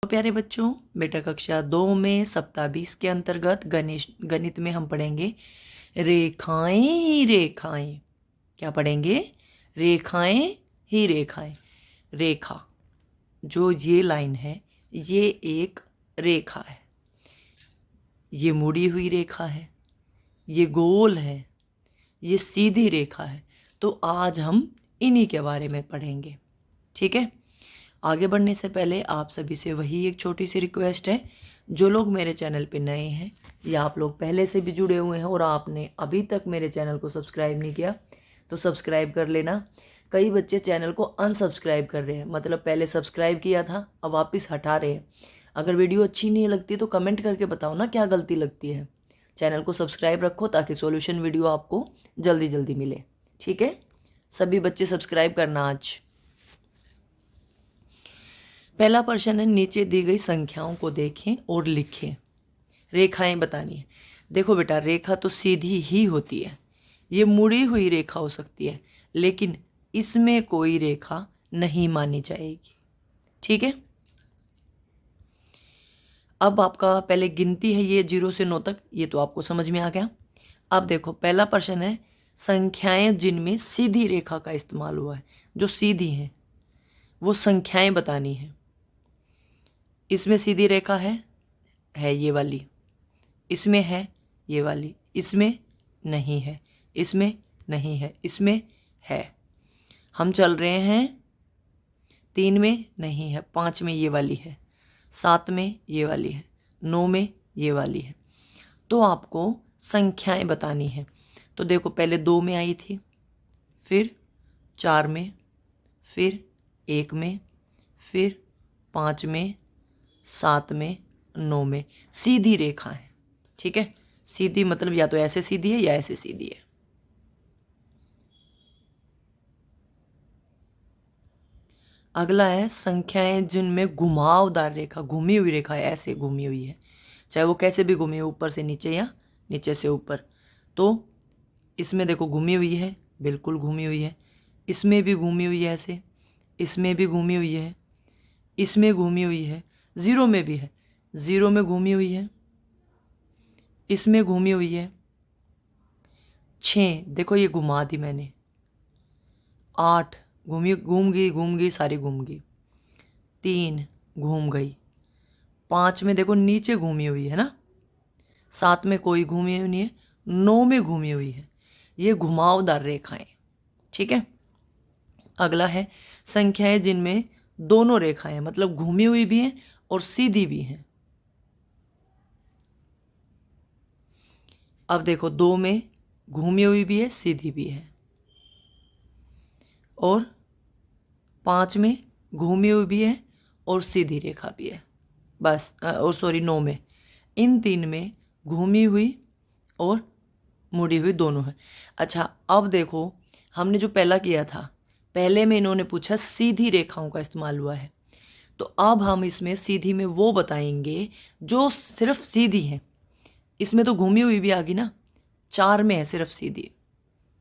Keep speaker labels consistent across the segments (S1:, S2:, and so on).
S1: तो प्यारे बच्चों, बेटा कक्षा 2 में सप्ताह 20 के अंतर्गत गणित में हम पढ़ेंगे रेखाएं ही रेखाएं। क्या पढ़ेंगे? रेखाएं ही रेखाएं। रेखा, जो ये लाइन है, ये एक रेखा है। ये मुड़ी हुई रेखा है, ये गोल है, ये सीधी रेखा है। तो आज हम इन्हीं के बारे में पढ़ेंगे, ठीक है। आगे बढ़ने से पहले आप सभी से वही एक छोटी सी रिक्वेस्ट है, जो लोग मेरे चैनल पे नए हैं या आप लोग पहले से भी जुड़े हुए हैं और आपने अभी तक मेरे चैनल को सब्सक्राइब नहीं किया तो सब्सक्राइब कर लेना। कई बच्चे चैनल को अनसब्सक्राइब कर रहे हैं, मतलब पहले सब्सक्राइब किया था अब वापस हटा रहे हैं। अगर वीडियो अच्छी नहीं लगती तो कमेंट करके बताओ ना क्या गलती लगती है। चैनल को सब्सक्राइब रखो ताकि सॉल्यूशन वीडियो आपको जल्दी जल्दी मिले, ठीक है। सभी बच्चे सब्सक्राइब करना। आज पहला प्रश्न है, नीचे दी गई संख्याओं को देखें और लिखें। रेखाएं बतानी है। देखो बेटा, रेखा तो सीधी ही होती है, ये मुड़ी हुई रेखा हो सकती है, लेकिन इसमें कोई रेखा नहीं मानी जाएगी, ठीक है। अब आपका पहले गिनती है ये 0 से 9 तक, ये तो आपको समझ में आ गया। अब देखो पहला प्रश्न है, संख्याएं जिनमें सीधी रेखा का इस्तेमाल हुआ है, जो सीधी हैं वो संख्याएं बतानी है। इसमें सीधी रेखा है ये वाली, इसमें है ये वाली, इसमें नहीं है, इसमें नहीं है, इसमें है। हम चल रहे हैं 3 में नहीं है, 5 में ये वाली है, 7 में ये वाली है, 9 में ये वाली है। तो आपको संख्याएं बतानी है। तो देखो पहले 2 में आई थी, फिर 4 में, फिर 1 में, फिर 5 में, 7 में, 9 में। सीधी रेखा है, ठीक है। सीधी मतलब या तो ऐसे सीधी है या ऐसे सीधी है। अगला है, संख्याएं जिनमें घुमावदार रेखा, घूमी हुई रेखा है, ऐसे घूमी हुई है, चाहे वो कैसे भी घूमी हो, ऊपर से नीचे या नीचे से ऊपर। तो इसमें देखो घूमी हुई है, बिल्कुल घूमी हुई है। इसमें भी घूमी हुई है ऐसे, इसमें भी घूमी हुई है, इसमें घूमी हुई है, 0 में भी है, 0 में घूमी हुई है, इसमें घूमी हुई है। 6 देखो ये घुमा दी मैंने, 8 घूम गई सारी घूम गई, 3 घूम गई, 5 में देखो नीचे घूमी हुई है ना, 7 में कोई घूमी हुई नहीं है, 9 में घूमी हुई है। ये घुमावदार रेखाएं, ठीक है। अगला है, संख्याएं जिनमें दोनों रेखाएं, मतलब घूमी हुई भी हैं और सीधी भी हैं। अब देखो 2 में घूमी हुई भी है, सीधी भी है, और 5 में घूमी हुई भी है और सीधी रेखा भी है, बस। और सॉरी 9 में, इन 3 में घूमी हुई और मुड़ी हुई दोनों है। अच्छा अब देखो, हमने जो पहला किया था, पहले में इन्होंने पूछा सीधी रेखाओं का इस्तेमाल हुआ है, तो अब हम इसमें सीधी में वो बताएंगे जो सिर्फ सीधी है। इसमें तो घूमी हुई भी आ गई ना, 4 में है सिर्फ सीधी,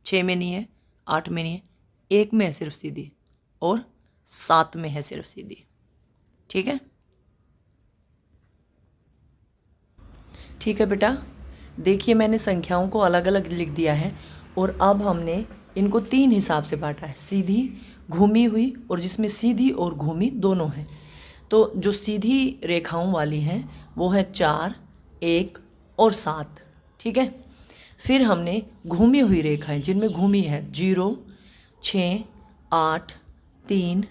S1: 6 में नहीं है, 8 में नहीं है, 1 में है सिर्फ सीधी, और 7 में है सिर्फ सीधी, ठीक है। ठीक है बेटा, देखिए मैंने संख्याओं को अलग अलग लिख दिया है और अब हमने इनको 3 हिसाब से बांटा है, सीधी, घूमी हुई और जिसमें सीधी और घूमी दोनों हैं। तो जो सीधी रेखाओं वाली हैं वो है 4, 1 और 7, ठीक है। फिर हमने घूमी हुई रेखाएं जिनमें घूमी है 0, 6, 8, 3,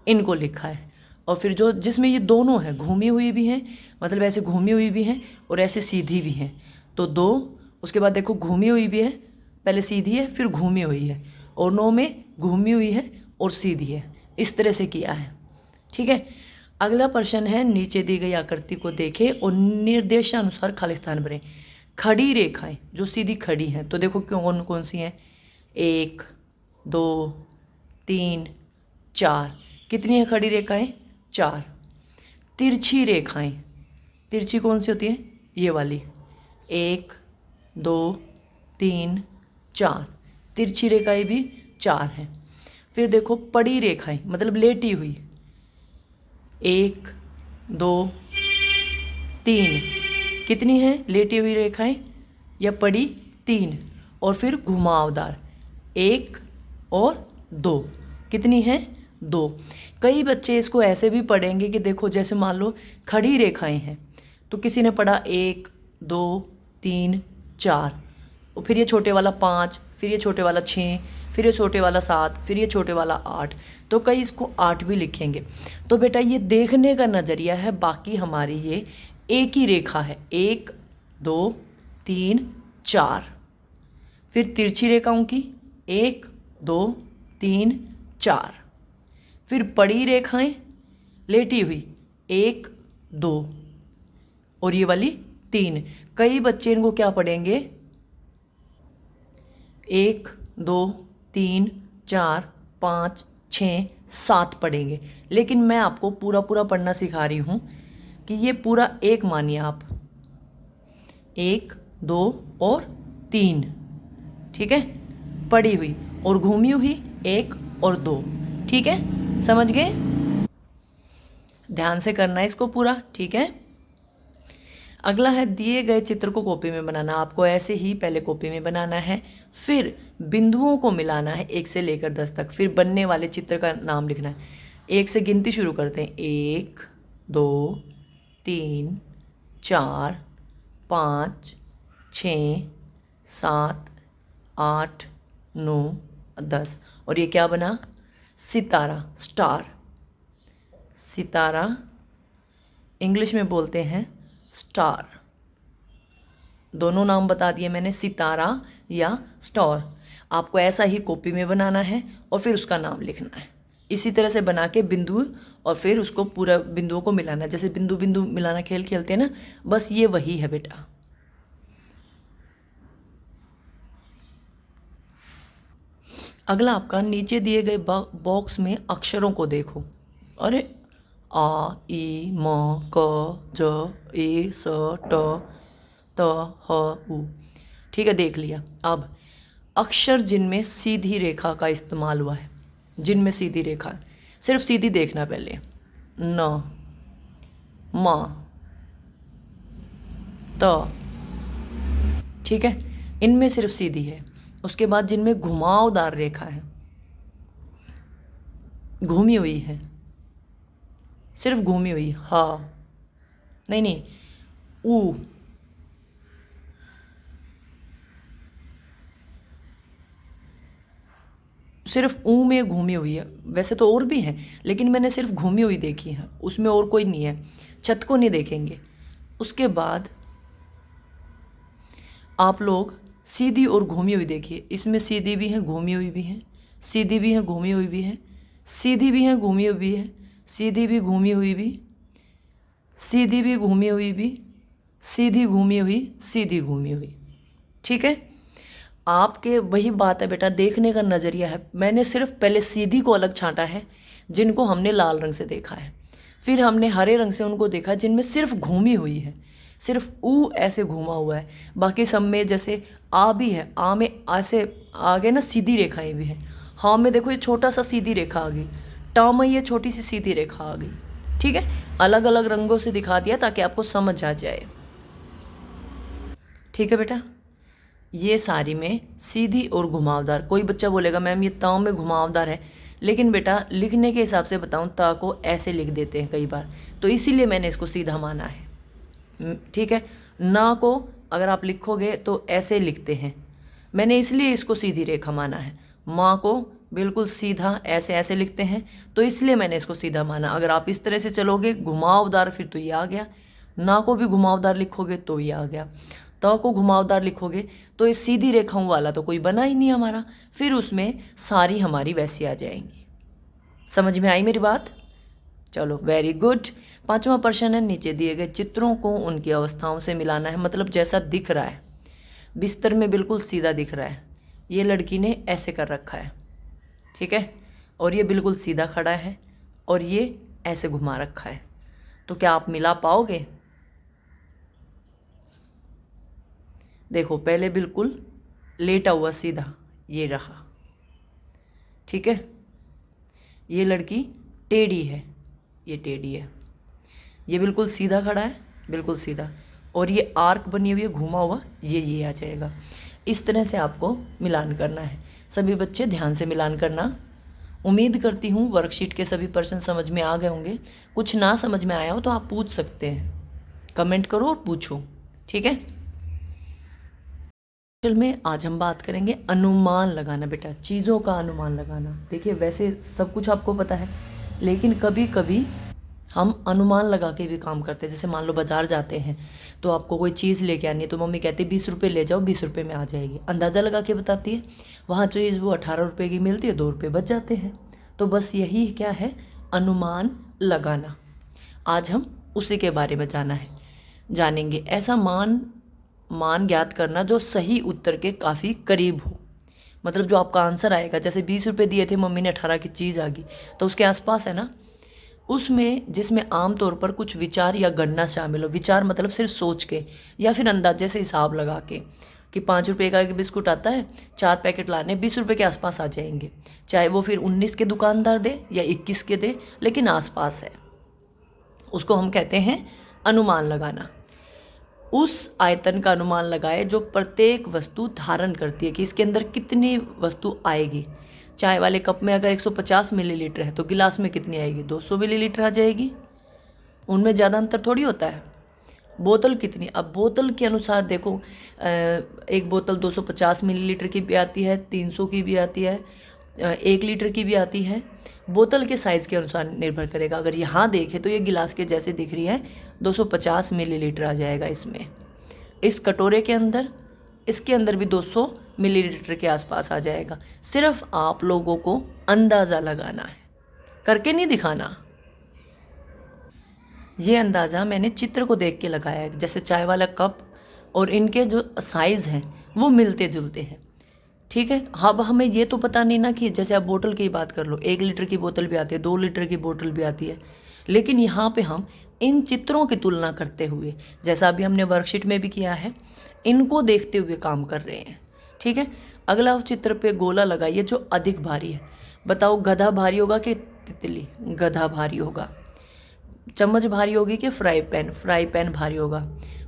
S1: इनको लिखा है। और फिर जो जिसमें ये दोनों हैं, घूमी हुई भी हैं, मतलब ऐसे घूमी हुई भी हैं और ऐसे सीधी भी हैं, तो 2। उसके बाद देखो घूमी हुई भी है, पहले सीधी है फिर घूमी हुई है, और 9 में घूमी हुई है और सीधी है। इस तरह से किया है, ठीक है। अगला प्रश्न है, नीचे दी गई आकृति को देखें और निर्देशानुसार खाली स्थान भरें। खड़ी रेखाएं जो सीधी खड़ी हैं, तो देखो कौन कौन सी हैं, 1, 2, 3, 4। कितनी है खड़ी रेखाएं? 4। तिरछी रेखाएं, तिरछी कौन सी होती है? ये वाली, 1, 2, 3, 4। तिरछी रेखाएं भी 4 हैं। फिर देखो पड़ी रेखाएं, मतलब लेटी हुई, 1, 2, 3। कितनी हैं लेटी हुई रेखाएं या पड़ी? 3। और फिर घुमावदार 1 और 2। कितनी हैं? 2। कई बच्चे इसको ऐसे भी पढ़ेंगे कि देखो जैसे मान लो खड़ी रेखाएं हैं, तो किसी ने पढ़ा 1, 2, 3, 4, और फिर ये छोटे वाला 5, फिर ये छोटे वाला 6, फिर ये छोटे वाला 7, फिर ये छोटे वाला 8, तो कई इसको 8 भी लिखेंगे। तो बेटा ये देखने का नज़रिया है, बाकी हमारी ये एक ही रेखा है, 1, 2, 3, 4। फिर तिरछी रेखाओं की 1, 2, 3, 4। फिर पड़ी रेखाएं लेटी हुई 1, 2 और ये वाली 3। कई बच्चे इनको क्या पढ़ेंगे? 1, 2, 3, 4, 5, 6, 7 पढ़ेंगे। लेकिन मैं आपको पूरा पूरा पढ़ना सिखा रही हूँ कि ये पूरा एक मानिए आप, 1, 2 और 3, ठीक है, पड़ी हुई और घूमी हुई 1 और 2, ठीक है, समझ गए? ध्यान से करना है इसको पूरा, ठीक है। अगला है दिए गए चित्र को कॉपी में बनाना। आपको ऐसे ही पहले कॉपी में बनाना है, फिर बिंदुओं को मिलाना है 1 से लेकर 10 तक, फिर बनने वाले चित्र का नाम लिखना है। 1 से गिनती शुरू करते हैं, 1, 2, 3, 4, 5, 6, 7, 8, 9, 10। और ये क्या बना? सितारा, स्टार। सितारा इंग्लिश में बोलते हैं स्टार। दोनों नाम बता दिए मैंने, सितारा या स्टार। आपको ऐसा ही कॉपी में बनाना है और फिर उसका नाम लिखना है। इसी तरह से बना के बिंदु और फिर उसको पूरा बिंदुओं को मिलाना है, जैसे बिंदु बिंदु मिलाना खेल खेलते हैं ना, बस ये वही है बेटा। अगला आपका नीचे दिए गए बॉक्स में अक्षरों को देखो। अरे आ, ई, म, क, ज, ए, स, ट, त, ह, उ, ठीक है, देख लिया। अब अक्षर जिनमें सीधी रेखा का इस्तेमाल हुआ है, जिनमें सीधी रेखा, सिर्फ सीधी देखना पहले। न, म, त, ठीक है, इनमें सिर्फ सीधी है। उसके बाद जिनमें घुमावदार रेखा है, घूमी हुई है, सिर्फ घूमी हुई, हाँ, नहीं नहीं, ऊ, सिर्फ ऊ में घूमी हुई है। वैसे तो और भी हैं, लेकिन मैंने सिर्फ घूमी हुई देखी है, उसमें और कोई नहीं है। छत को नहीं देखेंगे। उसके बाद आप लोग सीधी और घूमी हुई देखिए। इसमें सीधी भी है, घूमी हुई भी है, सीधी भी है, घूमी हुई भी है, सीधी भी है, घूमी हुई भी है, सीधी भी घूमी हुई भी, सीधी भी घूमी हुई भी, सीधी घूमी हुई, सीधी घूमी हुई, ठीक है। आपके वही बात है बेटा, देखने का नज़रिया है। मैंने सिर्फ पहले सीधी को अलग छांटा है, जिनको हमने लाल रंग से देखा है, फिर हमने हरे रंग से उनको देखा जिनमें सिर्फ घूमी हुई है, सिर्फ ऊ ऐसे घूमा हुआ है। बाकी सब में जैसे आ भी है, आ में ऐसे आगे ना सीधी रेखाएं भी हैं। हाँ में देखो ये छोटा सा सीधी रेखा आ गई, टा में ये छोटी सी सीधी रेखा आ गई, ठीक है। अलग अलग रंगों से दिखा दिया ताकि आपको समझ आ जाए, ठीक है बेटा। ये सारी में सीधी और घुमावदार। कोई बच्चा बोलेगा मैम ये ताओ में घुमावदार है, लेकिन बेटा लिखने के हिसाब से बताऊं, ता को ऐसे लिख देते हैं कई बार, तो इसीलिए मैंने इसको सीधा माना है, ठीक है। ना को अगर आप लिखोगे तो ऐसे लिखते हैं, मैंने इसलिए इसको सीधी रेखा माना है। माँ को बिल्कुल सीधा ऐसे ऐसे लिखते हैं, तो इसलिए मैंने इसको सीधा माना। अगर आप इस तरह से चलोगे घुमावदार, फिर तो ये आ गया। ना को भी घुमावदार लिखोगे तो ये आ गया। त को घुमावदार लिखोगे तो ये सीधी रेखाओं वाला तो कोई बना ही नहीं हमारा, फिर उसमें सारी हमारी वैसी आ जाएंगी। समझ में आई मेरी बात? चलो वेरी गुड। 5वां प्रश्न है, नीचे दिए गए चित्रों को उनकी अवस्थाओं से मिलाना है, मतलब जैसा दिख रहा है बिस्तर में बिल्कुल सीधा दिख रहा है। ये लड़की ने ऐसे कर रखा है, ठीक है, और ये बिल्कुल सीधा खड़ा है और ये ऐसे घुमा रखा है, तो क्या आप मिला पाओगे? देखो पहले बिल्कुल लेटा हुआ सीधा ये रहा, ठीक है। ये लड़की टेढ़ी है, ये टेढ़ी है। ये बिल्कुल सीधा खड़ा है, बिल्कुल सीधा, और ये आर्क बनी हुई है घुमा हुआ, ये आ जाएगा। इस तरह से आपको मिलान करना है। सभी बच्चे ध्यान से मिलान करना। उम्मीद करती हूँ वर्कशीट के सभी पर्सन समझ में आ गए होंगे। कुछ ना समझ में आया हो तो आप पूछ सकते हैं, कमेंट करो और पूछो, ठीक है। में आज हम बात करेंगे अनुमान लगाना बेटा, चीज़ों का अनुमान लगाना। देखिए वैसे सब कुछ आपको पता है, लेकिन कभी कभी हम अनुमान लगा के भी काम करते हैं। जैसे मान लो बाजार जाते हैं तो आपको कोई चीज़ लेके आनी है, तो मम्मी कहती है 20 रुपये ले जाओ, 20 रुपये में आ जाएगी, अंदाज़ा लगा के बताती है। वहाँ चीज़ वो 18 रुपये की मिलती है, 2 रुपये बच जाते हैं। तो बस यही क्या है, अनुमान लगाना। आज हम उसी के बारे में जानेंगे। ऐसा मान ज्ञात करना जो सही उत्तर के काफ़ी करीब हो, मतलब जो आपका आंसर आएगा। जैसे 20 रुपये दिए थे, मम्मी ने 18 की चीज़ आ गई, तो उसके आसपास है ना, उसमें जिसमें आमतौर पर कुछ विचार या गणना शामिल हो। विचार मतलब सिर्फ सोच के या फिर अंदाजे से हिसाब लगा के कि 5 रुपये का एक बिस्कुट आता है, 4 पैकेट लाने, 20 रुपये के आसपास आ जाएंगे। चाहे वो फिर 19 के दुकानदार दे या 21 के दे, लेकिन आसपास है, उसको हम कहते हैं अनुमान लगाना। उस आयतन का अनुमान लगाए जो प्रत्येक वस्तु धारण करती है, कि इसके अंदर कितनी वस्तु आएगी। चाय वाले कप में अगर 150 मिलीलीटर है तो गिलास में कितनी आएगी, 200 मिलीलीटर आ जाएगी। उनमें ज़्यादा अंतर थोड़ी होता है। बोतल कितनी, अब बोतल के अनुसार देखो, एक बोतल 250 मिलीलीटर की भी आती है, 300 की भी आती है, 1 लीटर की भी आती है। बोतल के साइज़ के अनुसार निर्भर करेगा। अगर यहाँ देखें तो ये गिलास के जैसे दिख रही है, 250 मिलीलीटर आ जाएगा इसमें। इस कटोरे के अंदर, इसके अंदर भी 200 मिलीलीटर के आसपास आ जाएगा। सिर्फ आप लोगों को अंदाज़ा लगाना है, करके नहीं दिखाना। ये अंदाज़ा मैंने चित्र को देख के लगाया है। जैसे चाय वाला कप और इनके जो साइज़ हैं वो मिलते जुलते हैं, ठीक है। अब हमें ये तो पता नहीं ना कि जैसे आप बोतल की बात कर लो, 1 लीटर की बोतल भी आती है, 2 लीटर की बोतल भी आती है, लेकिन यहाँ पे हम इन चित्रों की तुलना करते हुए, जैसा अभी हमने वर्कशीट में भी किया है, इनको देखते हुए काम कर रहे हैं, ठीक है। अगला उस चित्र पे गोला लगाइए जो अधिक भारी है। बताओ गधा भारी होगा कि तितली? गधा भारी होगा। चम्मच भारी होगी कि फ्राई पैन भारी होगा।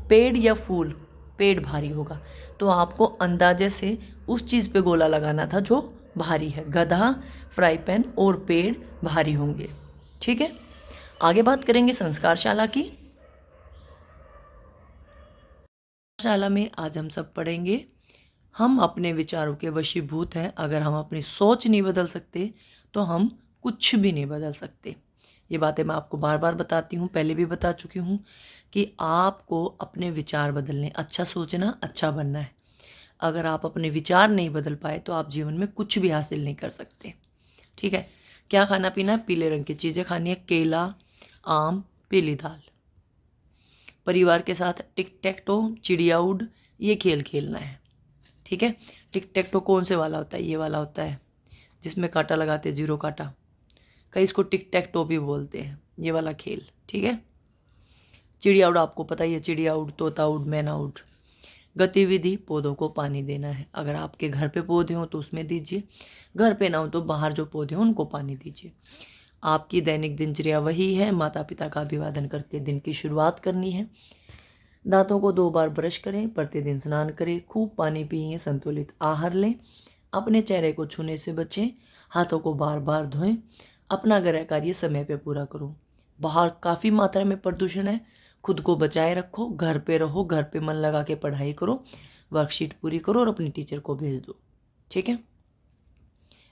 S1: पेड़ या फूल? पेड़ भारी होगा। तो आपको अंदाजे से उस चीज़ पे गोला लगाना था जो भारी है। गधा, फ्राई पैन और पेड़ भारी होंगे, ठीक है। आगे बात करेंगे संस्कारशाला की। शाला में आज हम सब पढ़ेंगे, हम अपने विचारों के वशीभूत हैं। अगर हम अपनी सोच नहीं बदल सकते तो हम कुछ भी नहीं बदल सकते। ये बातें मैं आपको बार बार बताती हूँ, पहले भी बता चुकी हूँ कि आपको अपने विचार बदलने, अच्छा सोचना, अच्छा बनना है। अगर आप अपने विचार नहीं बदल पाए तो आप जीवन में कुछ भी हासिल नहीं कर सकते, ठीक है। क्या खाना पीना है? पीले रंग की चीज़ें खानी है, केला, आम, पीली दाल। परिवार के साथ टिक टैक टो, चिड़िया उड़, ये खेल खेलना है, ठीक है। टिक टैक टो कौन से वाला होता है? ये वाला होता है जिसमें कांटा लगाते हैं, 0 कांटा। कई इसको टिक टैक टो भी बोलते हैं, ये वाला खेल, ठीक है। चिड़िया उड़ आपको पता ही है, चिड़िया उड़, तोता उड़, मैना उड़। गतिविधि, पौधों को पानी देना है। अगर आपके घर पे पौधे हों तो उसमें दीजिए, घर पे ना हो तो बाहर जो पौधे हों उनको पानी दीजिए। आपकी दैनिक दिनचर्या वही है, माता पिता का अभिवादन करके दिन की शुरुआत करनी है। दांतों को 2 बार ब्रश करें, प्रतिदिन स्नान करें, खूब पानी पिए, संतुलित आहार लें, अपने चेहरे को छूने से बचें, हाथों को बार बार धोएं, अपना गृह कार्य समय पे पूरा करो। बाहर काफ़ी मात्रा में प्रदूषण है, खुद को बचाए रखो, घर पे रहो, घर पे मन लगा के पढ़ाई करो, वर्कशीट पूरी करो और अपनी टीचर को भेज दो, ठीक है।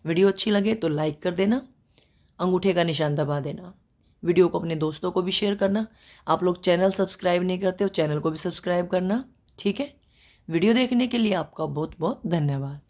S1: वीडियो अच्छी लगे तो लाइक कर देना, अंगूठे का निशान दबा देना, वीडियो को अपने दोस्तों को भी शेयर करना। आप लोग चैनल सब्सक्राइब नहीं करते हो, चैनल को भी सब्सक्राइब करना, ठीक है। वीडियो देखने के लिए आपका बहुत बहुत धन्यवाद।